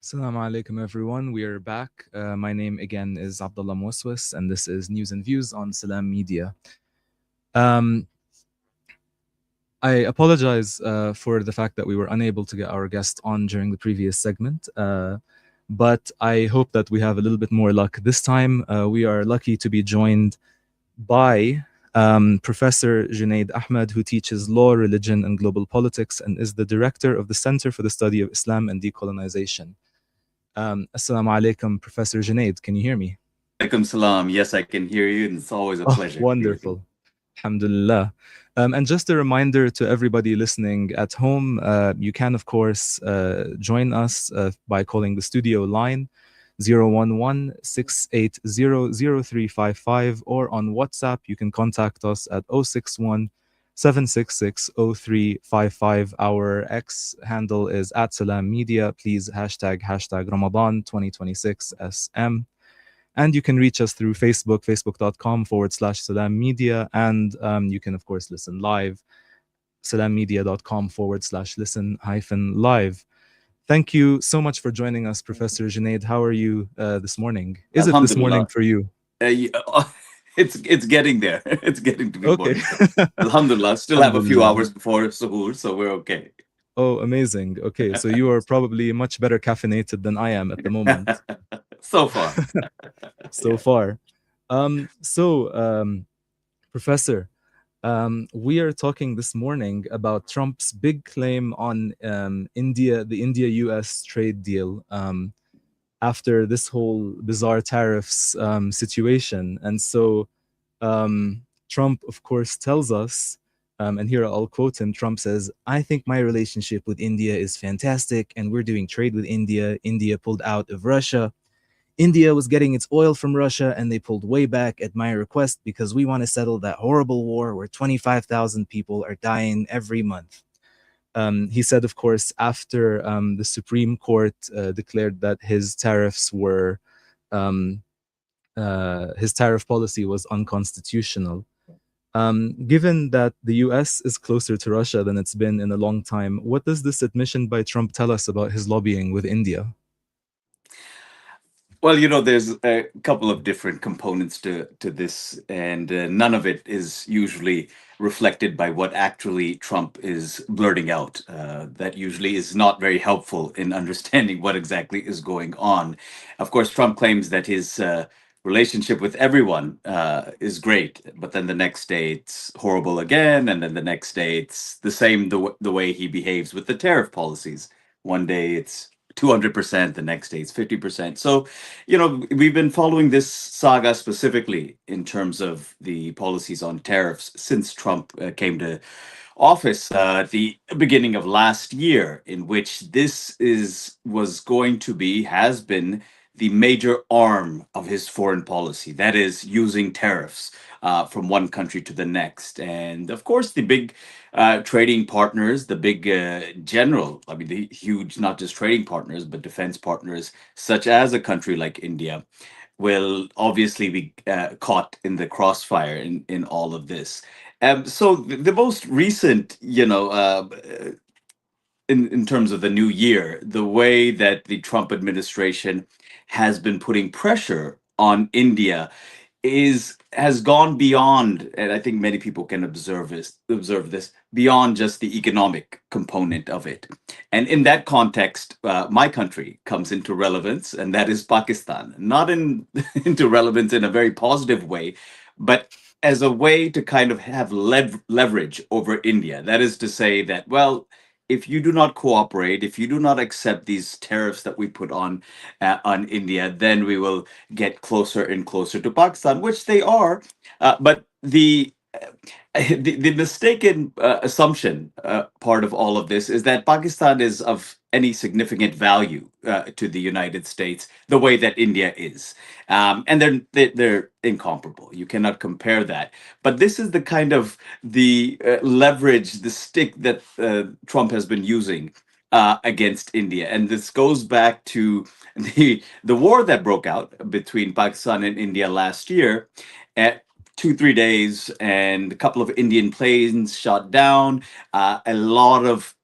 Assalamu alaikum, everyone. We are back. My name again is Abdullah Moswis, and this is News and Views on Salam Media. Um, I apologize for the fact that we were unable to get our guest on during the previous segment, but I hope that we have a little bit more luck this time. We are lucky to be joined by Professor Junaid Ahmad, who teaches law, religion, and global politics, and is the director of the Center for the Study of Islam and Decolonization. Assalamu alaikum, Professor Junaid. Can you hear me? Alaikum salam. Yes, I can hear you, and it's always a Oh, pleasure to be with you. wonderful. Alhamdulillah. And just a reminder to everybody listening at home, you can, of course, join us by calling the studio line 011-680-0355, or on WhatsApp, you can contact us at 061-766-0355. Our X handle is at Salam Media. Please hashtag Ramadan 2026 SM. And you can reach us through Facebook, facebook.com/Salam Media. And you can, of course, listen live, salammedia.com/listen-live. Thank you so much for joining us, Professor Junaid. How are you this morning? Is it this morning Alhamdulillah. for you? It's getting there. It's getting to be Okay. morning. So, Alhamdulillah. Still have a few Alhamdulillah. hours before suhoor, so we're okay. Oh, amazing. Okay, so you are probably much better caffeinated than I am at the moment So far. so Yeah. far. Professor, we are talking this morning about Trump's big claim on India, the India-US trade deal, after this whole bizarre tariffs situation. And so Trump, of course, tells us, and here I'll quote him, Trump says, "I think my relationship with India is fantastic, and we're doing trade with India. India pulled out of Russia. India was getting its oil from Russia, and they pulled way back at my request because we want to settle that horrible war where 25,000 people are dying every month." He said, of course, after the Supreme Court declared that um, his tariff policy was unconstitutional. Given that the US is closer to Russia than it's been in a long time, what does this admission by Trump tell us about his lobbying with India? Well, there's a couple of different components to this, and none of it is usually reflected by what actually Trump is blurting out. That usually is not very helpful in understanding what exactly is going on. Of course, Trump claims that his relationship with everyone is great, but then the next day it's horrible again, and then the next day it's the same the way he behaves with the tariff policies. One day it's 200%, the next day it's 50%. So, we've been following this saga specifically in terms of the policies on tariffs since Trump came to office at the beginning of last year, in which this is was going to be has been the major arm of his foreign policy. That is using tariffs from one country to the next, and of course the big trading partners, the big general, I mean the huge not just trading partners but defense partners, such as a country like India, will obviously be caught in the crossfire in all of this. So the most recent, in terms of the new year, the way that the Trump administration has been putting pressure on India is has gone beyond, and I think many people can observe this beyond just the economic component of it. And in that context, my country comes into relevance, and that is Pakistan. Not in into relevance in a very positive way, but as a way to kind of have leverage over India. That is to say that, well, if you do not cooperate, if you do not accept these tariffs that we put on India, then we will get closer and closer to Pakistan, which they are. But the mistaken assumption part of all of this is that Pakistan is of any significant value to the United States, the way that India is, and they're incomparable. You cannot compare that. But this is the kind of the leverage, the stick that Trump has been using against India, and this goes back to the war that broke out between Pakistan and India last year. At 2 3 days, and a couple of Indian planes shot down. A lot of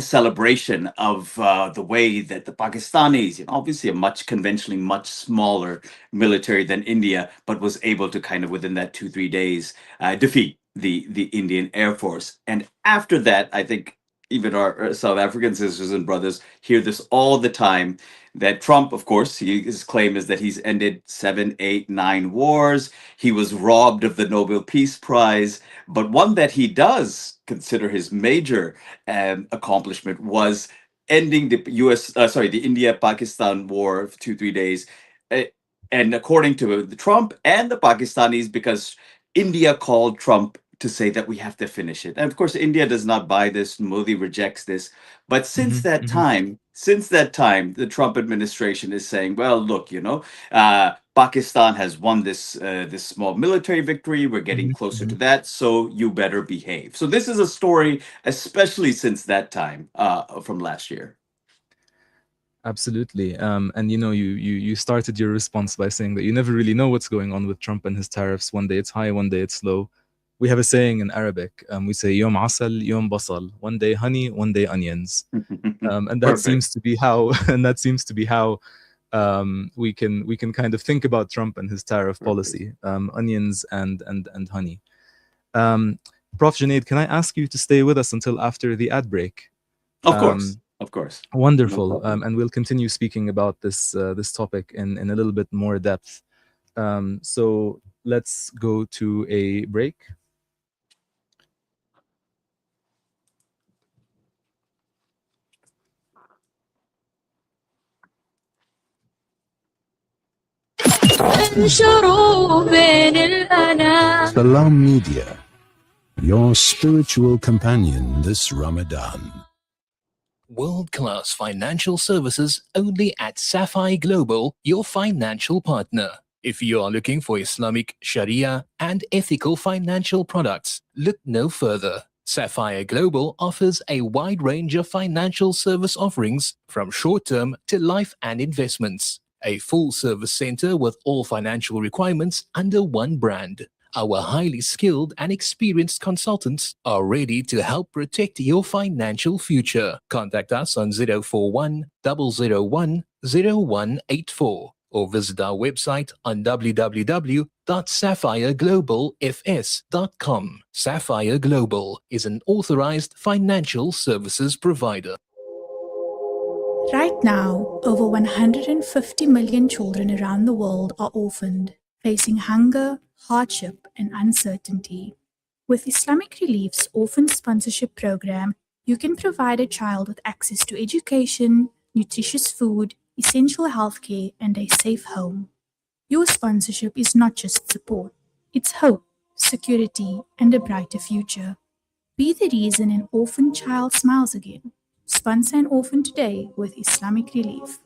celebration of the way that the Pakistanis, obviously a much conventionally much smaller military than India, but was able to kind of within that 2 3 days defeat the Indian Air Force. And after that, I think even our South African sisters and brothers hear this all the time. That Trump, of course, his claim is that he's ended 7 8 9 wars. He was robbed of the Nobel Peace Prize, but one that he does consider his major accomplishment was ending the the India-Pakistan War of 2 3 days. Uh, and according to the Trump and the Pakistanis, because India called Trump to say that we have to finish it. And of course, India does not buy this. Modi rejects this. But since that time, the Trump administration is saying, "Well, look, Pakistan has won this small military victory. We're getting closer to that, so you better behave." So this is a story, especially since that time from last year. Absolutely. And you started your response by saying that you never really know what's going on with Trump and his tariffs. One day it's high, one day it's low. We have a saying in Arabic. We say "Yom asal, yom basal." One day honey, one day onions. And that Perfect. seems to be how, and that seems to be how we can kind of think about Trump and his tariff Perfect. policy. Onions and honey. Um, Prof. Junaid, can I ask you to stay with us until after the ad break? Of course. Um, Of course. No Wonderful. problem. And we'll continue speaking about this topic in a little bit more depth. So let's go to a break. Salam Media, your spiritual companion this Ramadan. World-class financial services only at Sapphire Global, your financial partner. If you are looking for Islamic, Sharia, and ethical financial products, look no further. Sapphire Global offers a wide range of financial service offerings from short-term to life and investments. A full-service center with all financial requirements under one brand. Our highly skilled and experienced consultants are ready to help protect your financial future. Contact us on 041 001 0184 or visit our website on www.sapphireglobalfs.com. Sapphire Global is an authorized financial services provider. Right now, over 150 million children around the world are orphaned, facing hunger, hardship, and uncertainty. With Islamic Relief's Orphan Sponsorship Program, you can provide a child with access to education, nutritious food, essential healthcare, and a safe home. Your sponsorship is not just support, it's hope, security, and a brighter future. Be the reason an orphan child smiles again. Sponsor an orphan today with Islamic Relief.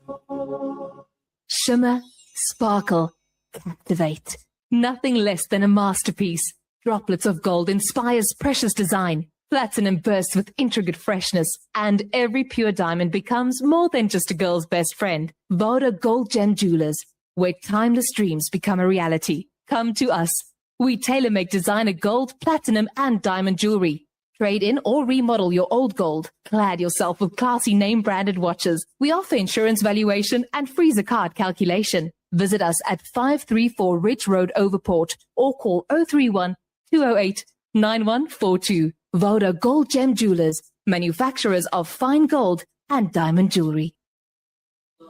Shimmer, sparkle, captivate. Nothing less than a masterpiece. Droplets of gold inspires precious design. Platinum bursts with intricate freshness. And every pure diamond becomes more than just a girl's best friend. Voda Gold Gem Jewelers, where timeless dreams become a reality. Come to us. We tailor-make designer gold, platinum, and diamond jewelry. Trade in or remodel your old gold. Clad yourself with classy name-branded watches. We offer insurance valuation and freezer card calculation. Visit us at 534 Ridge Road, Overport, or call 031 208 9142. Voda Gold Gem Jewelers, manufacturers of fine gold and diamond jewelry.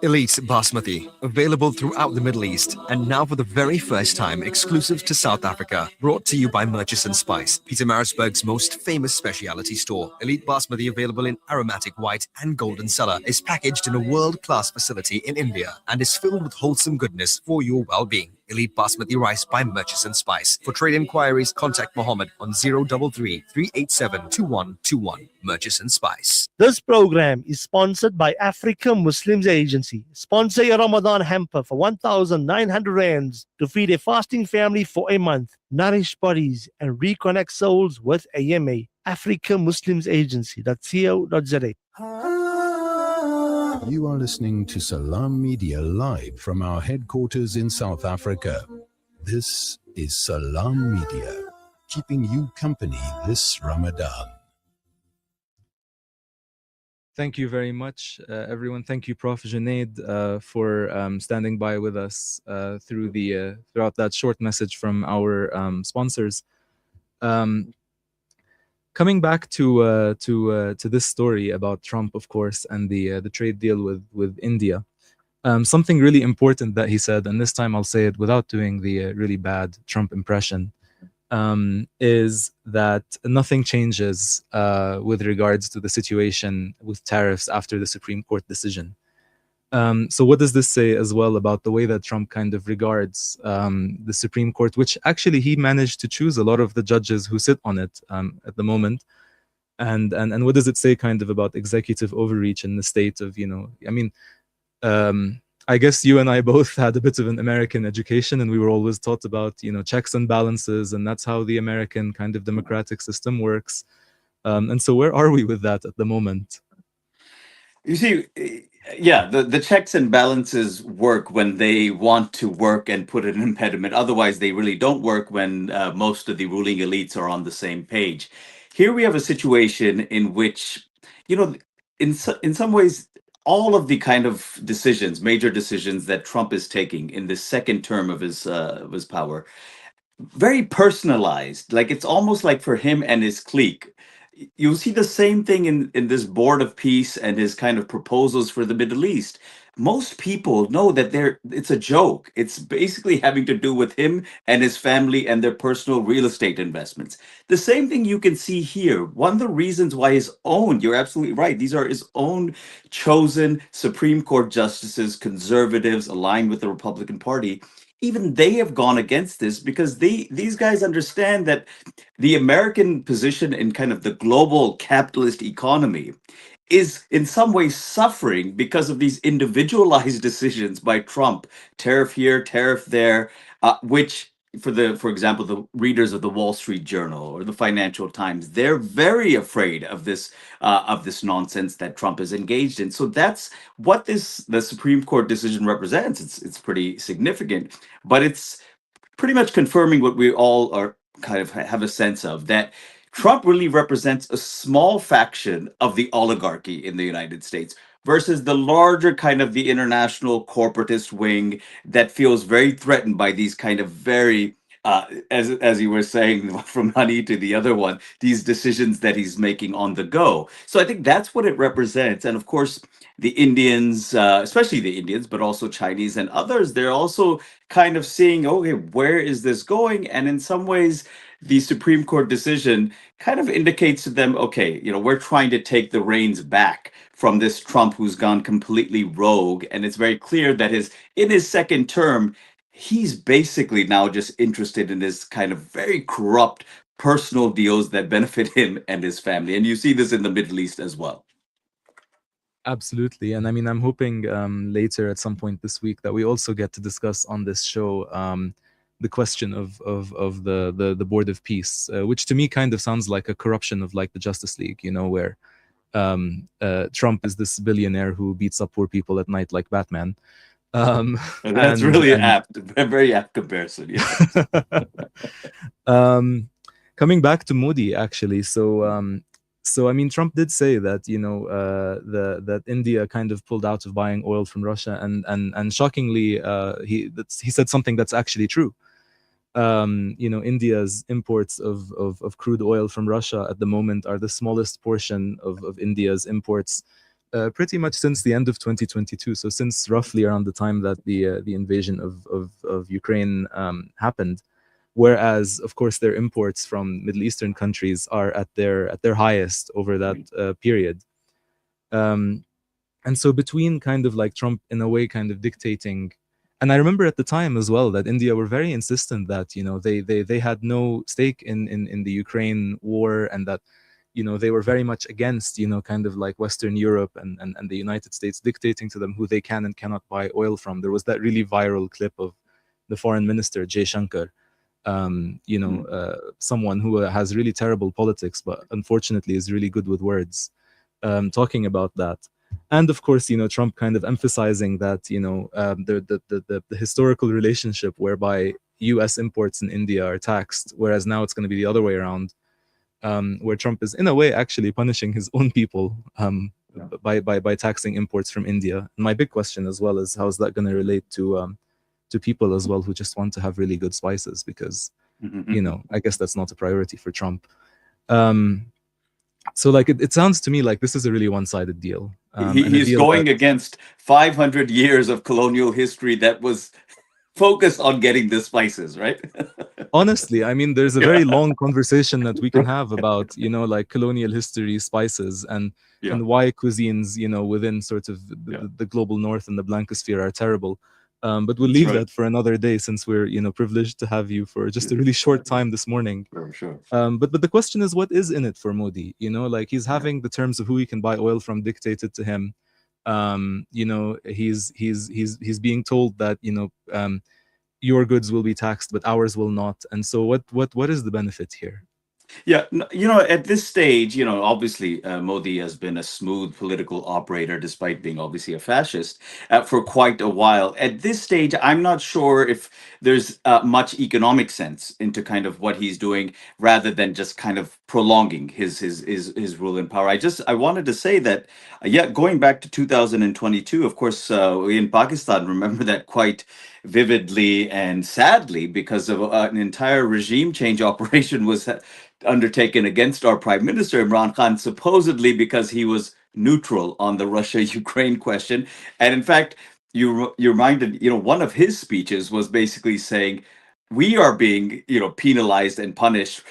Elite Basmati, available throughout the Middle East, and now for the very first time exclusive to South Africa. Brought to you by Murchison Spice, Pietermaritzburg's most famous specialty store. Elite Basmati, available in aromatic white and golden cellar, is packaged in a world-class facility in India and is filled with wholesome goodness for your well-being. Elite Basmati rice by Murchison Spice. For trade inquiries, contact Mohammed on 033 387 2121. Murchison Spice. This program is sponsored by Africa Muslims Agency. Sponsor your Ramadan hamper for 1,900 rands to feed a fasting family for a month. Nourish bodies and reconnect souls with AMA. Africa Muslims Agency. .co.za. You are listening to Salam Media live from our headquarters in South Africa. This is Salam Media, keeping you company this Ramadan. Thank you very much, everyone. Thank you, Prof. Junaid, for standing by with us throughout that short message from our sponsors. Um, Coming back to this story about Trump, of course, and the trade deal with India. Something really important that he said, and this time I'll say it without doing the really bad Trump impression, is that nothing changes with regards to the situation with tariffs after the Supreme Court decision. So what does this say as well about the way that Trump kind of regards the Supreme Court, which actually he managed to choose a lot of the judges who sit on it at the moment? And what does it say kind of about executive overreach in the state of, I mean, I guess you and I both had a bit of an American education, and we were always taught about, checks and balances, and that's how the American kind of democratic system works. And so where are we with that at the moment? You see, yeah, the checks and balances work when they want to work and put an impediment. Otherwise, they really don't work when most of the ruling elites are on the same page. Here we have a situation in which, in some ways, all of the kind of decisions, major decisions that Trump is taking in the second term of his power, very personalized. Like it's almost like for him and his clique. You'll see the same thing in this board of peace and his kind of proposals for the Middle East. Most people know that it's a joke. It's basically having to do with him and his family and their personal real estate investments. The same thing you can see here. One of the reasons why you're absolutely right, these are his own chosen Supreme Court justices, conservatives aligned with the Republican Party. Even they have gone against this because these guys understand that the American position in kind of the global capitalist economy is in some ways suffering because of these individualized decisions by Trump, tariff here, tariff there, which for example, the readers of the Wall Street Journal or the Financial Times, they're very afraid of this nonsense that Trump is engaged in. So that's what the Supreme Court decision represents. It's pretty significant, but it's pretty much confirming what we all are kind of have a sense of, that Trump really represents a small faction of the oligarchy in the United States versus the larger kind of the international corporatist wing that feels very threatened by these kind of very as you were saying, from Honey to the other one, these decisions that he's making on the go. So I think that's what it represents. And of course, the Indians, especially the Indians, but also Chinese and others, they're also kind of seeing, okay, where is this going? And in some ways, the Supreme Court decision kind of indicates to them, okay, we're trying to take the reins back from this Trump who's gone completely rogue. And it's very clear that in his second term, he's basically now just interested in this kind of very corrupt personal deals that benefit him and his family. And you see this in the Middle East as well. Absolutely. And I mean, I'm hoping later at some point this week that we also get to discuss on this show the question of the Board of Peace, which to me kind of sounds like a corruption of like the Justice League, where Trump is this billionaire who beats up poor people at night like Batman. That's really apt, a very apt comparison. Yeah. Coming back to Modi, actually, so I mean, Trump did say that that India kind of pulled out of buying oil from Russia, and shockingly, he said something that's actually true. India's imports of crude oil from Russia at the moment are the smallest portion of India's imports. Pretty much since the end of 2022, so since roughly around the time that the invasion of Ukraine happened, whereas of course their imports from Middle Eastern countries are at their highest over that period. And so between kind of like Trump in a way kind of dictating, and I remember at the time as well that India were very insistent that they had no stake in the Ukraine war, and that they were very much against, kind of like Western Europe and the United States dictating to them who they can and cannot buy oil from. There was that really viral clip of the foreign minister, Jay Shankar, someone who has really terrible politics, but unfortunately is really good with words, talking about that. And of course, Trump kind of emphasizing that, the historical relationship whereby US imports in India are taxed, whereas now it's going to be the other way around. Where Trump is in a way actually punishing his own people by taxing imports from India. And my big question as well is how is that going to relate to people as well who just want to have really good spices, because I guess that's not a priority for Trump. So like it sounds to me like this is a really one-sided deal. And a He's deal going that, against 500 years of colonial history that was focused on getting the spices, right? honestly, I mean, there's a very long conversation that we can have about, like colonial history, spices, and why cuisines, within sort of the global north and the Blancosphere are terrible. But we'll leave that for another day, since we're, privileged to have you for just a really short time this morning. Sure. But the question is, what is in it for Modi? Like he's having the terms of who he can buy oil from dictated to him. He's being told that your goods will be taxed, but ours will not. And so, what is the benefit here? Yeah, at this stage, obviously Modi has been a smooth political operator, despite being obviously a fascist, for quite a while. At this stage, I'm not sure if there's much economic sense into kind of what he's doing, rather than just kind of prolonging his rule and power. I wanted to say that, going back to 2022, of course, we in Pakistan remember that quite vividly and sadly, because of an entire regime change operation was undertaken against our Prime Minister Imran Khan, supposedly because he was neutral on the Russia-Ukraine question. And in fact, you reminded, one of his speeches was basically saying, we are being, penalized and punished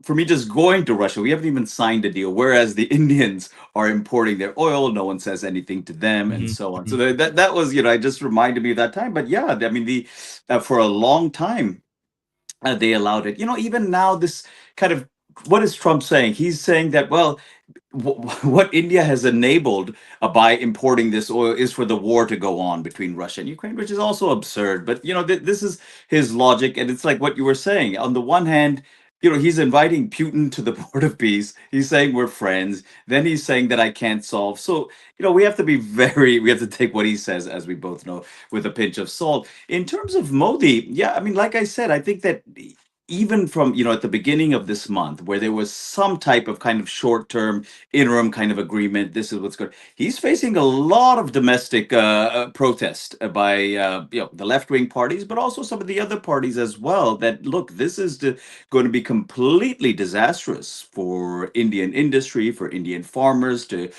for me just going to Russia. We haven't even signed a deal, whereas the Indians are importing their oil. No one says anything to them, and so on. So that was, it just reminded me of that time. But yeah, I mean, for a long time, they allowed it. Even now, this kind of, what is Trump saying? He's saying that, well, what India has enabled by importing this oil is for the war to go on between Russia and Ukraine, which is also absurd. But this is his logic, and it's like what you were saying. On the one hand, he's inviting Putin to the board of peace. He's saying we're friends. Then he's saying that I can't solve. So we have to be we have to take what he says, as we both know, with a pinch of salt. In terms of Modi, yeah, I mean, like I said, I think that even from at the beginning of this month, where there was some type of kind of short-term interim kind of agreement, this is what's good, he's facing a lot of domestic protest by the left-wing parties, but also some of the other parties as well, that look, this is going to be completely disastrous for Indian industry, for Indian farmers, to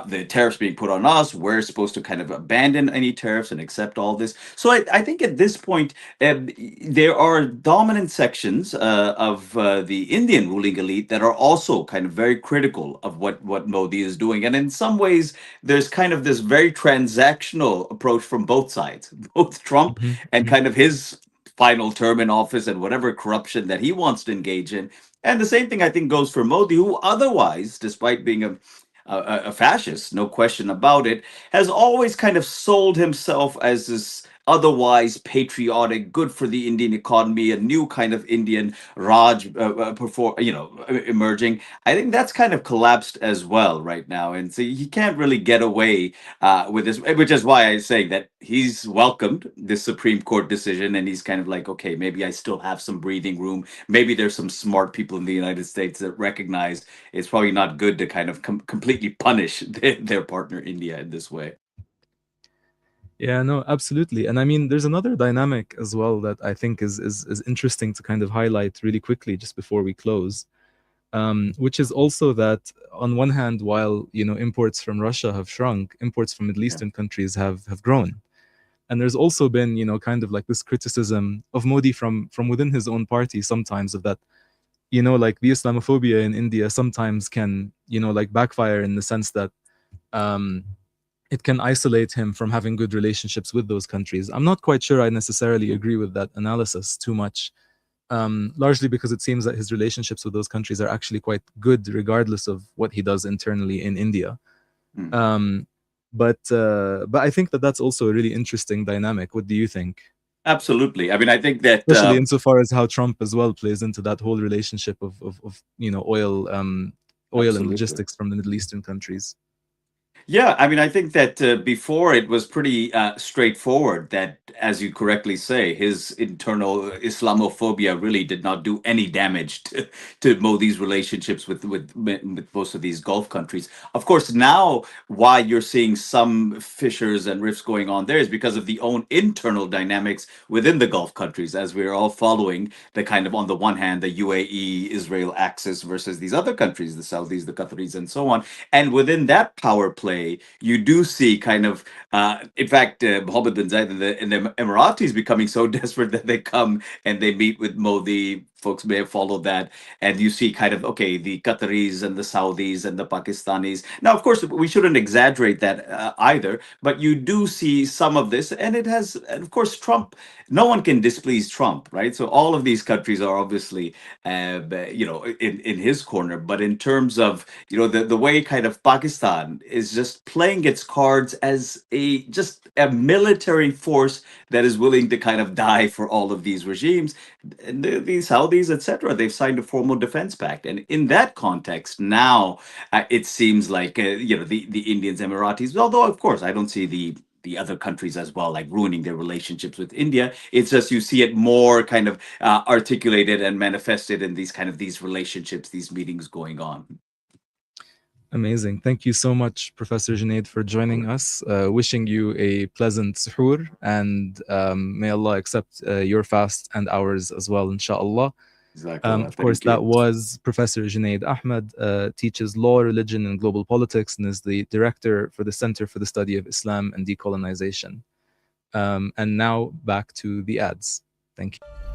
the tariffs being put on us. We're supposed to kind of abandon any tariffs and accept all this. So I think at this point, there are dominant sections of the Indian ruling elite that are also kind of very critical of what Modi is doing. And in some ways, there's kind of this very transactional approach from both sides, both Trump and kind of his final term in office and whatever corruption that he wants to engage in. And the same thing, I think, goes for Modi, who otherwise, despite being a fascist, no question about it, has always kind of sold himself as this otherwise patriotic, good for the Indian economy, a new kind of Indian Raj emerging. I think that's kind of collapsed as well right now, and so he can't really get away with this, which is why I say that he's welcomed this Supreme Court decision, and he's kind of like, okay, maybe I still have some breathing room. Maybe there's some smart people in the United States that recognize it's probably not good to kind of completely punish their partner India in this way. Yeah, no, absolutely. And I mean, there's another dynamic as well that I think is interesting to kind of highlight really quickly just before we close, which is also that on one hand, while, imports from Russia have shrunk, imports from Middle Eastern countries have grown. And there's also been, kind of like this criticism of Modi from within his own party sometimes, of that, like the Islamophobia in India sometimes can, like backfire in the sense that it can isolate him from having good relationships with those countries. I'm not quite sure I necessarily agree with that analysis too much, largely because it seems that his relationships with those countries are actually quite good, regardless of what he does internally in India. But I think that that's also a really interesting dynamic. What do you think? Absolutely. I mean, I think that especially insofar as how Trump as well plays into that whole relationship of oil and logistics from the Middle Eastern countries. Yeah, I mean, I think that before it was pretty straightforward that, as you correctly say, his internal Islamophobia really did not do any damage to Modi's relationships with most of these Gulf countries. Of course, now why you're seeing some fissures and rifts going on there is because of the own internal dynamics within the Gulf countries, as we're all following the kind of, on the one hand, the UAE Israel axis versus these other countries, the Saudis, the Qataris, and so on. And within that power play, you do see kind of, in fact, Mohammed bin Zayed and the Emiratis becoming so desperate that they come and they meet with Modi. Folks may have followed that, and you see kind of, okay, the Qataris and the Saudis and the Pakistanis. Now, of course, we shouldn't exaggerate that either, but you do see some of this, and it has, and of course, Trump. No one can displease Trump, right? So all of these countries are obviously, in his corner. But in terms of, the way kind of Pakistan is just playing its cards as just a military force that is willing to kind of die for all of these regimes, and the Saudis, etc. They've signed a formal defense pact, and in that context, now it seems like the Indians, Emiratis. Although, of course, I don't see the other countries as well, like ruining their relationships with India. It's just you see it more kind of articulated and manifested in these relationships, these meetings going on. Amazing. Thank you so much, Professor Junaid, for joining us. Wishing you a pleasant suhoor, and may Allah accept your fast and ours as well, inshallah. Of course, that was Professor Junaid Ahmad, teaches law, religion, and global politics, and is the director for the Center for the Study of Islam and Decolonization. And now back to the ads. Thank you.